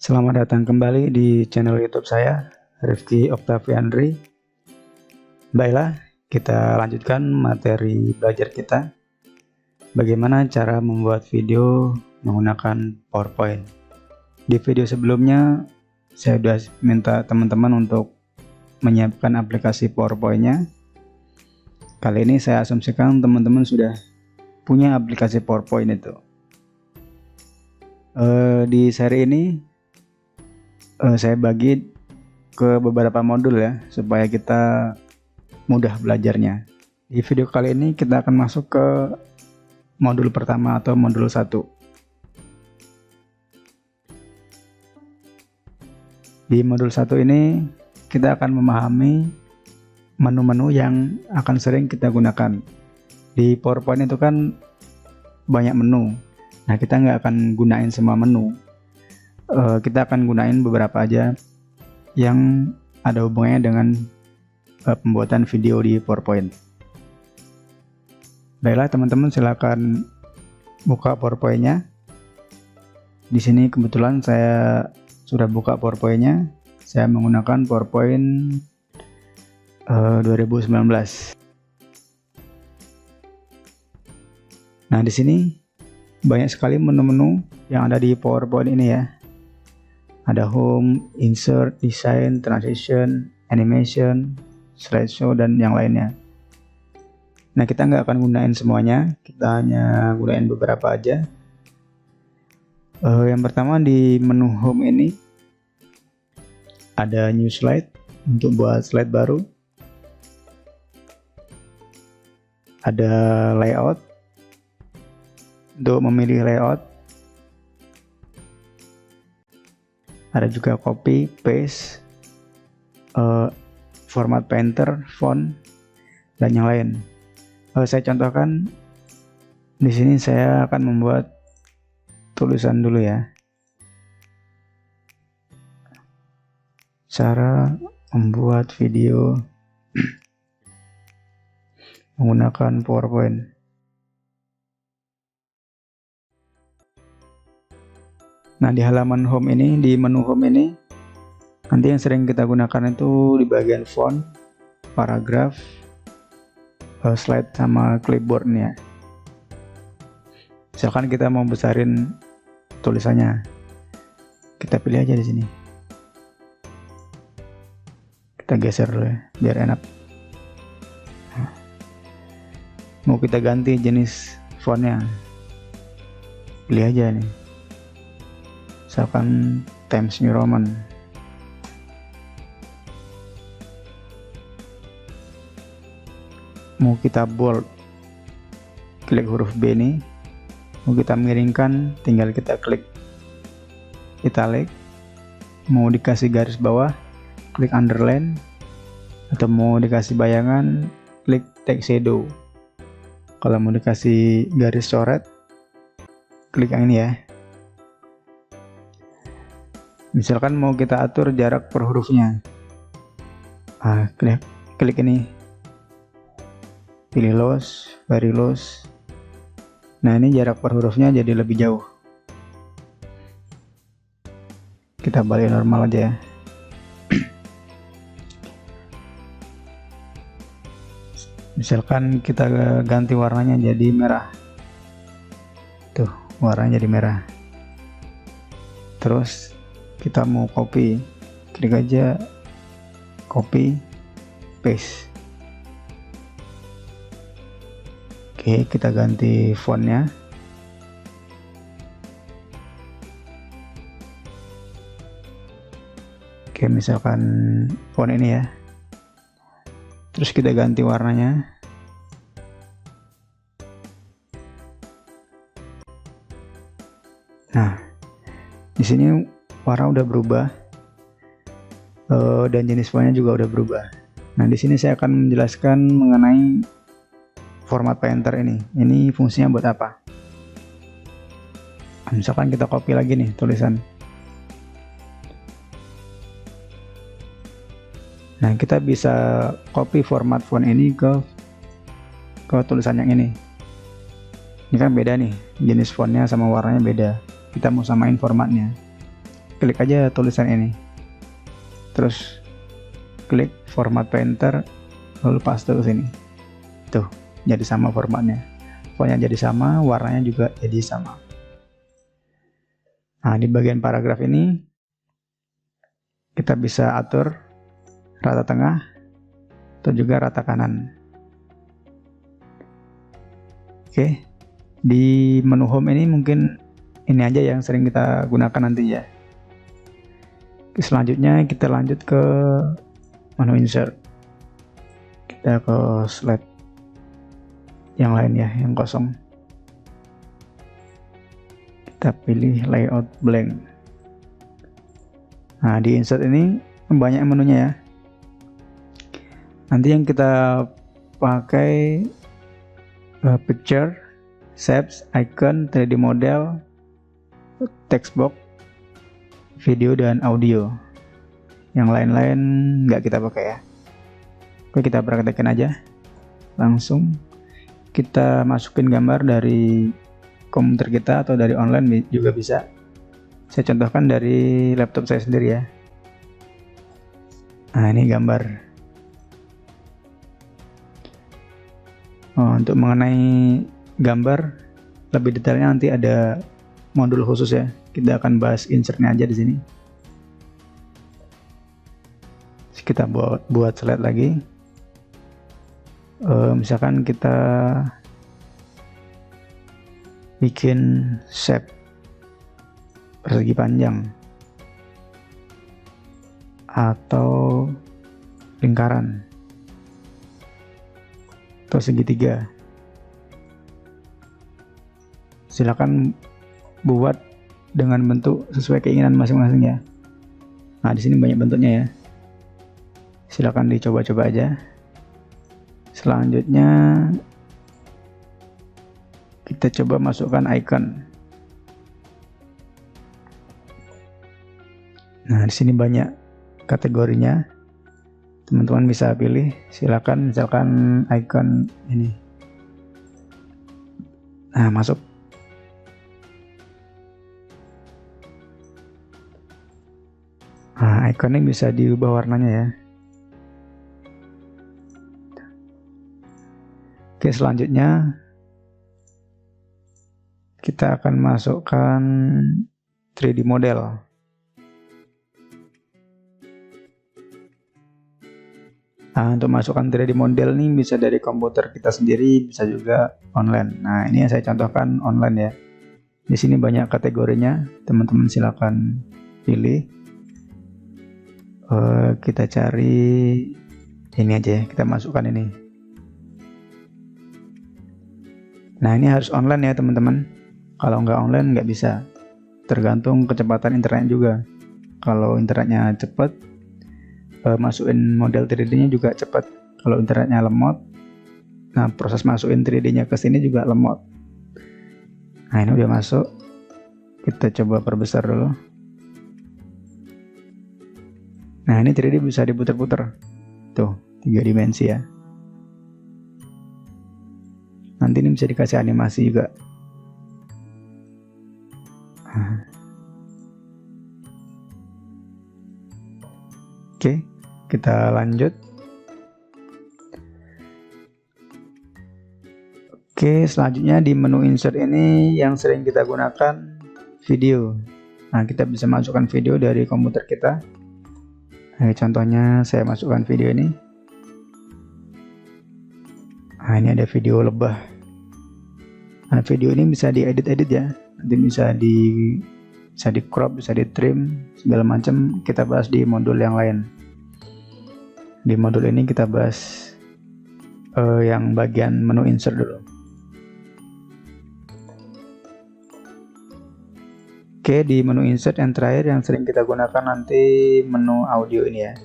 Selamat datang kembali di channel YouTube saya, Rifki Octaviandri. Baiklah, kita lanjutkan materi belajar kita. Bagaimana cara membuat video menggunakan PowerPoint. Di video sebelumnya, saya sudah minta teman-teman untuk menyiapkan aplikasi PowerPoint-nya. Kali ini saya asumsikan teman-teman sudah punya aplikasi PowerPoint itu. Di seri ini saya bagi ke beberapa modul ya, supaya kita mudah belajarnya. Di video kali ini kita akan masuk ke modul pertama atau modul 1. Di modul 1 ini kita akan memahami menu-menu yang akan sering kita gunakan. Di PowerPoint itu kan banyak menu. Nah, kita nggak akan gunain semua menu. Kita akan gunain beberapa aja yang ada hubungannya dengan pembuatan video di PowerPoint. Baiklah teman-teman, silakan buka PowerPoint-nya. Di sini kebetulan saya sudah buka PowerPoint-nya. Saya menggunakan PowerPoint 2019. Nah, di sini banyak sekali menu-menu yang ada di PowerPoint ini ya. Ada home, insert, design, transition, animation, slideshow, dan yang lainnya. Nah, kita nggak akan gunain semuanya, kita hanya gunain beberapa aja. Yang pertama di menu home ini ada new slide untuk buat slide baru. Ada layout untuk memilih layout. Ada juga copy, paste, format painter, font, dan yang lain. Saya contohkan di sini, saya akan membuat tulisan dulu ya. Cara membuat video menggunakan PowerPoint. Nah, di halaman home ini, di menu home ini, nanti yang sering kita gunakan itu di bagian font, paragraf, slide, sama clipboard nih ya. Misalkan kita mau besarin tulisannya, kita pilih aja di sini. Kita geser dulu ya, biar enak. Mau kita ganti jenis fontnya, pilih aja nih. Misalkan Times New Roman. Mau kita bold, klik huruf B ini. Mau kita miringkan, tinggal kita klik italic. Mau dikasih garis bawah, klik underline. Atau mau dikasih bayangan, klik text shadow. Kalau mau dikasih garis coret, klik yang ini ya. Misalkan mau kita atur jarak per hurufnya, klik ini, pilih loss, very loss. Nah, ini jarak per hurufnya jadi lebih jauh. Kita balik normal aja ya. Misalkan kita ganti warnanya jadi merah. Tuh, warnanya jadi merah. Terus kita mau copy, klik aja copy, paste. Oke, kita ganti fontnya. Oke, misalkan font ini ya. Terus kita ganti warnanya. Nah, di sini warna udah berubah, dan jenis fontnya juga udah berubah. Nah, di sini saya akan menjelaskan mengenai format painter ini. Ini fungsinya buat apa? Misalkan kita copy lagi nih tulisan. Nah, kita bisa copy format font ini ke tulisan yang ini. Ini kan beda nih, jenis fontnya sama warnanya beda. Kita mau samain formatnya. klik aja tulisan ini, terus klik format painter, lalu paste ke sini. Tuh, jadi sama formatnya. Pokoknya jadi sama, warnanya juga jadi sama. Nah, di bagian paragraf ini kita bisa atur rata tengah atau juga rata kanan. Oke, di menu home ini mungkin ini aja yang sering kita gunakan nanti ya. Selanjutnya kita lanjut ke menu insert. Kita ke slide yang lain ya, yang kosong. Kita pilih layout blank. Nah, di insert ini banyak menunya ya. Nanti yang kita pakai picture, shapes, icon, 3D model, text box, video dan audio. Yang lain-lain nggak kita pakai ya. Oke, kita praktekin aja. Langsung kita masukin gambar dari komputer kita atau dari online juga bisa. Saya contohkan dari laptop saya sendiri ya. Nah, ini gambar. Untuk mengenai gambar lebih detailnya nanti ada modul khusus ya. Kita akan bahas insertnya aja di sini. Kita buat slide lagi. Misalkan kita bikin shape persegi panjang atau lingkaran atau segitiga, silakan buat dengan bentuk sesuai keinginan masing-masing ya. Nah, di sini banyak bentuknya ya, silakan dicoba-coba aja. Selanjutnya kita coba masukkan icon. Nah, di sini banyak kategorinya, teman-teman bisa pilih. Silakan, misalkan icon ini. Nah, masuk. Nah, icon ini bisa diubah warnanya ya. Oke, selanjutnya kita akan masukkan 3D model. Nah, untuk masukkan 3D model ini bisa dari komputer kita sendiri, bisa juga online. Nah, ini yang saya contohkan online ya. Di sini banyak kategorinya, teman-teman silakan pilih. Kita cari ini aja ya, kita masukkan ini. Nah, ini harus online ya teman-teman. Kalau nggak online nggak bisa. Tergantung kecepatan internet juga. Kalau internetnya cepat, masukin model 3D-nya juga cepat. Kalau internetnya lemot, nah proses masukin 3D-nya ke sini juga lemot. Nah, ini udah masuk. Kita coba perbesar dulu. Nah, ini 3D bisa diputar-putar. Tuh, 3 dimensi ya. Nanti ini bisa dikasih animasi juga. Oke, kita lanjut. Oke, selanjutnya di menu insert ini yang sering kita gunakan video. Nah, kita bisa masukkan video dari komputer kita. Nah, contohnya saya masukkan video ini. Nah, ini ada video lebah. Nah, video ini bisa diedit-edit ya. Nanti bisa di crop, bisa di trim, segala macam. Kita bahas di modul yang lain. Di modul ini kita bahas yang bagian menu insert dulu. Oke, di menu insert yang terakhir yang sering kita gunakan nanti menu audio ini ya.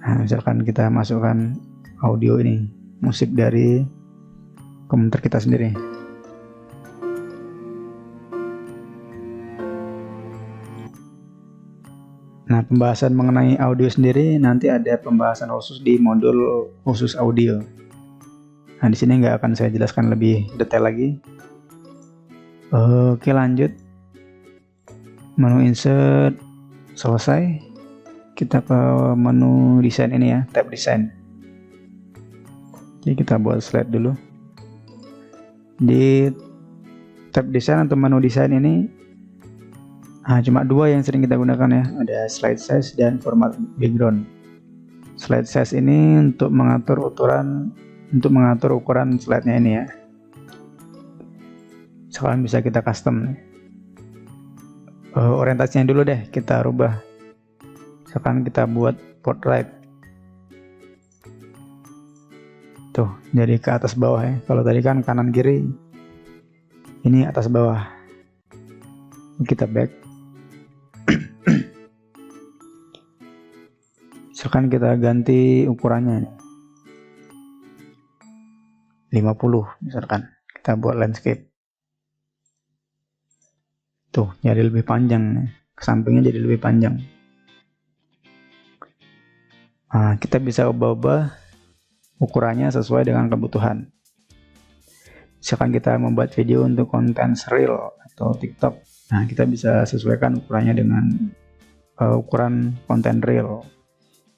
Nah, misalkan kita masukkan audio ini, musik dari komputer kita sendiri. Nah, pembahasan mengenai audio sendiri nanti ada pembahasan khusus di modul khusus audio. Nah, di sini nggak akan saya jelaskan lebih detail lagi. Oke, lanjut. Menu insert selesai, kita ke menu desain ini ya, tab desain. Jadi kita buat slide dulu. Di tab desain atau menu desain ini cuma dua yang sering kita gunakan ya, ada slide size dan format background. Slide size ini untuk mengatur ukuran slide-nya ini ya. Sekarang bisa kita custom. Orientasinya dulu deh kita rubah. Sekarang kita buat portrait. Tuh, jadi ke atas bawah ya. Kalau tadi kan kanan kiri, ini atas bawah. Kita back. Sekarang kita ganti ukurannya nih. 50 misalkan. Kita buat landscape. Tuh, jadi lebih panjang. Ke sampingnya jadi lebih panjang. Kita bisa ubah-ubah ukurannya sesuai dengan kebutuhan. Misalkan kita membuat video untuk konten Reel atau TikTok, kita bisa sesuaikan ukurannya dengan ukuran konten Reel.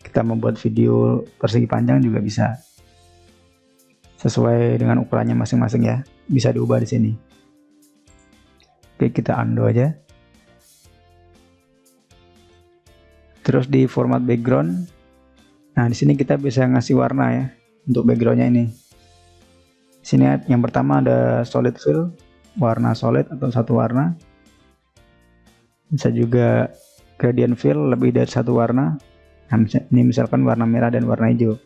Kita membuat video persegi panjang juga bisa sesuai dengan ukurannya masing-masing ya. Bisa diubah di sini. Oke, kita undo aja. Terus di format background, di sini kita bisa ngasih warna ya untuk backgroundnya ini. Di sini yang pertama ada solid fill, warna solid atau satu warna. Bisa juga gradient fill, lebih dari satu warna. Ini misalkan warna merah dan warna hijau.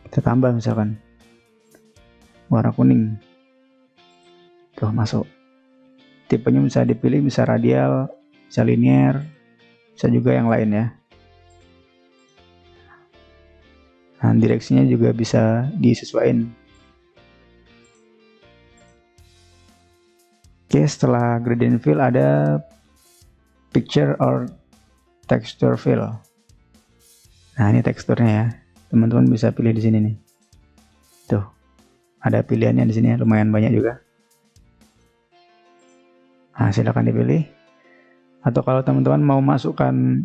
Kita tambah misalkan warna kuning. Tuh, masuk. Tipenya bisa dipilih, bisa radial, bisa linear, bisa juga yang lain ya. Direksinya juga bisa disesuaikan. Oke, setelah gradient fill ada picture or texture fill. Ini teksturnya ya. Teman-teman bisa pilih di sini nih. Tuh, ada pilihannya di sini ya, lumayan banyak juga. Silakan dipilih. Atau kalau teman-teman mau masukkan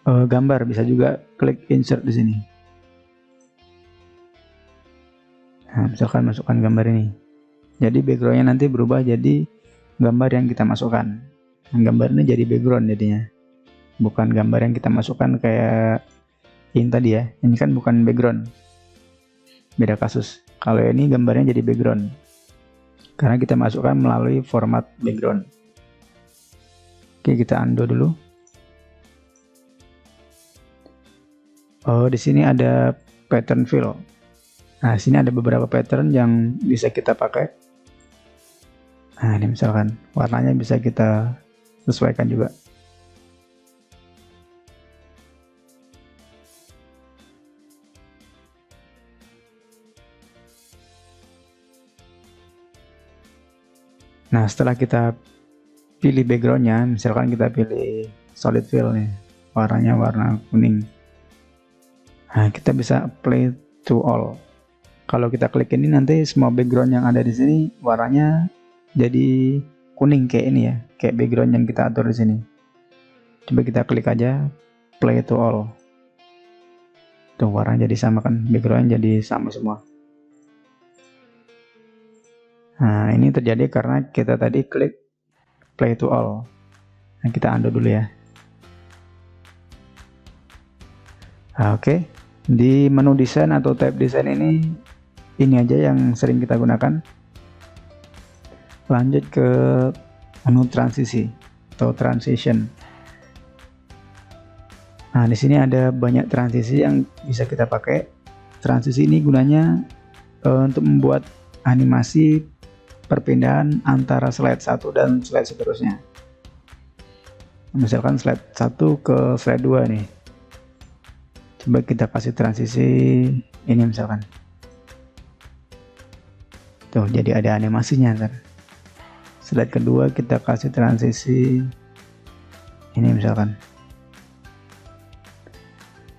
gambar, bisa juga klik insert di sini. Misalkan masukkan gambar ini. Jadi backgroundnya nanti berubah jadi gambar yang kita masukkan. Gambar ini jadi background jadinya. Bukan gambar yang kita masukkan kayak ini tadi ya. Ini kan bukan background. Beda kasus. Kalau ini gambarnya jadi background. Karena kita masukkan melalui format background. Oke, kita undo dulu. Di sini ada pattern fill. Di sini ada beberapa pattern yang bisa kita pakai. Ini misalkan warnanya bisa kita sesuaikan juga. Setelah kita pilih backgroundnya, misalkan kita pilih solid fill nih, warnanya warna kuning. Kita bisa apply to all. Kalau kita klik ini, nanti semua background yang ada di sini warnanya jadi kuning kayak ini ya, kayak background yang kita atur di sini. Coba kita klik aja play to all. Tuh, warnanya jadi sama kan, backgroundnya jadi sama semua. Ini terjadi karena kita tadi klik play to all. Kita undo dulu ya. Oke. Di menu desain atau tab desain ini aja yang sering kita gunakan. Lanjut ke menu transisi atau transition. Di sini ada banyak transisi yang bisa kita pakai. Transisi ini gunanya untuk membuat animasi perpindahan antara slide 1 dan slide seterusnya. Misalkan slide 1 ke slide 2 nih. Coba kita kasih transisi ini misalkan. Tuh, jadi ada animasinya ntar. Slide kedua kita kasih transisi ini misalkan.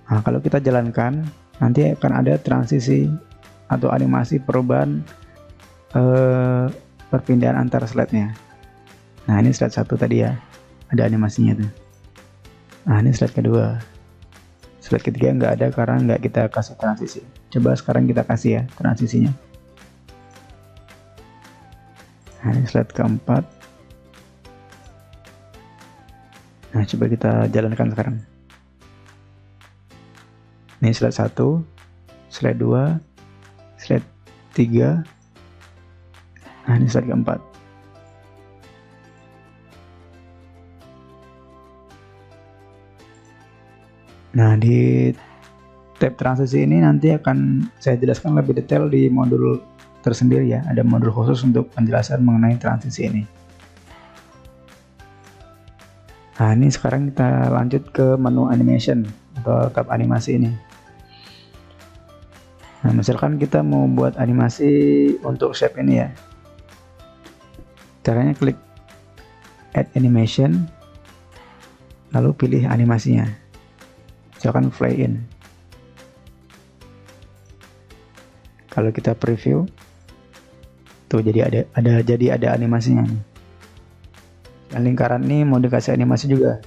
Kalau kita jalankan, nanti akan ada transisi atau animasi perubahan perpindahan antar slide-nya. Ini slide 1 tadi ya. ada animasinya tuh. Nah ini slide kedua. Slide ketiga nggak ada karena nggak kita kasih transisi. Coba sekarang kita kasih ya transisinya. Nah ini slide keempat. Nah coba kita jalankan sekarang. Ini slide 1, slide 2, slide 3. Nah ini slide keempat. Nah di tab transisi ini nanti akan saya jelaskan lebih detail di modul tersendiri ya. Ada modul khusus untuk penjelasan mengenai transisi ini. Nah ini sekarang kita lanjut ke menu animation atau tab animasi ini. Nah misalkan kita mau buat animasi untuk shape ini ya. Caranya klik add animation, lalu pilih animasinya. Misalkan fly in. Kalau kita preview, tuh jadi ada animasinya nih. Dan lingkaran ini mau dikasih animasi juga.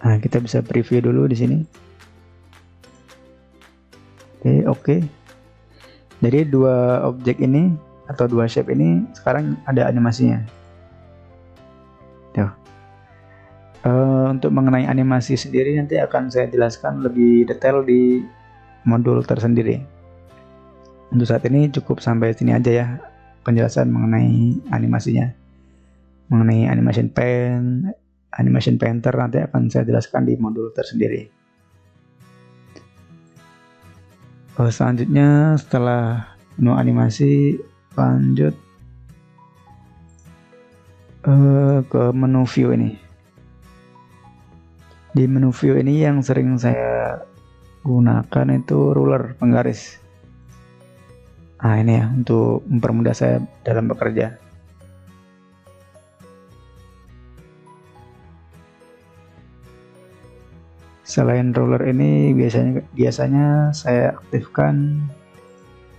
Nah kita bisa preview dulu di sini. Oke. Jadi dua objek ini atau dua shape ini sekarang ada animasinya. Tuh. Untuk mengenai animasi sendiri nanti akan saya jelaskan lebih detail di modul tersendiri. Untuk saat ini cukup sampai sini aja ya penjelasan mengenai animasinya. Mengenai animation pen, animation painter nanti akan saya jelaskan di modul tersendiri. Selanjutnya setelah menu animasi lanjut ke menu view ini. Di menu view ini yang sering saya gunakan itu ruler, penggaris. Nah ini ya untuk mempermudah saya dalam bekerja. Selain ruler ini biasanya saya aktifkan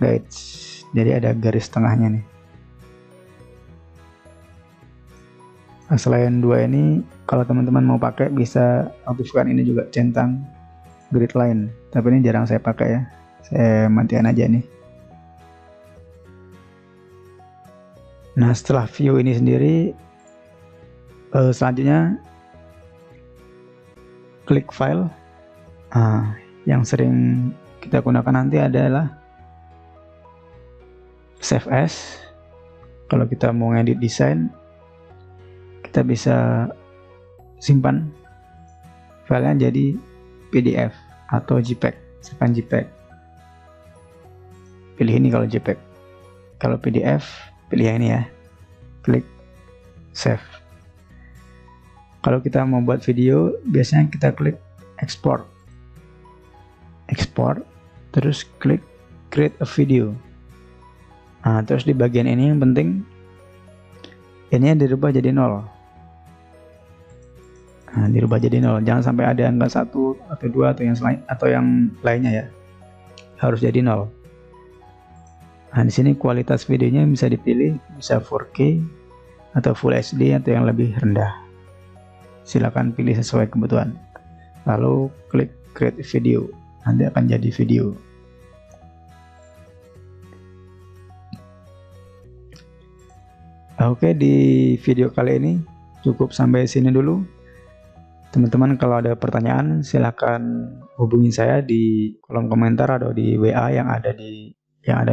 guides. Jadi ada garis tengahnya nih. Nah, selain dua ini, kalau teman-teman mau pakai bisa aktifkan ini juga, centang grid line. Tapi ini jarang saya pakai ya. Saya matikan aja nih. Nah setelah view ini sendiri, selanjutnya klik file. Nah, yang sering kita gunakan nanti adalah save as. Kalau kita mau ngedit desain, kita bisa simpan filenya jadi PDF atau JPEG. Misalkan JPEG, pilih ini kalau JPEG. Kalau PDF, pilih yang ini ya, klik save. Kalau kita mau buat video, biasanya kita klik export, terus klik create a video. Nah, terus di bagian ini yang penting, ini dirubah jadi 0. Nah, dirubah jadi 0. Jangan sampai ada angka 1 atau 2 atau yang lainnya ya. Harus jadi 0. Nah, di sini kualitas videonya bisa dipilih, bisa 4K atau Full HD atau yang lebih rendah. Silakan pilih sesuai kebutuhan. Lalu klik create video. Nanti akan jadi video. Oke, di video kali ini cukup sampai sini dulu. Teman-teman kalau ada pertanyaan silakan hubungi saya di kolom komentar atau di WA yang ada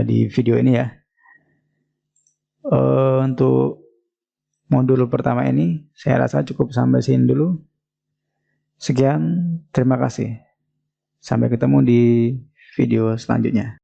di video ini ya. Untuk modul pertama ini saya rasa cukup sampai sini dulu. Sekian, terima kasih. Sampai ketemu di video selanjutnya.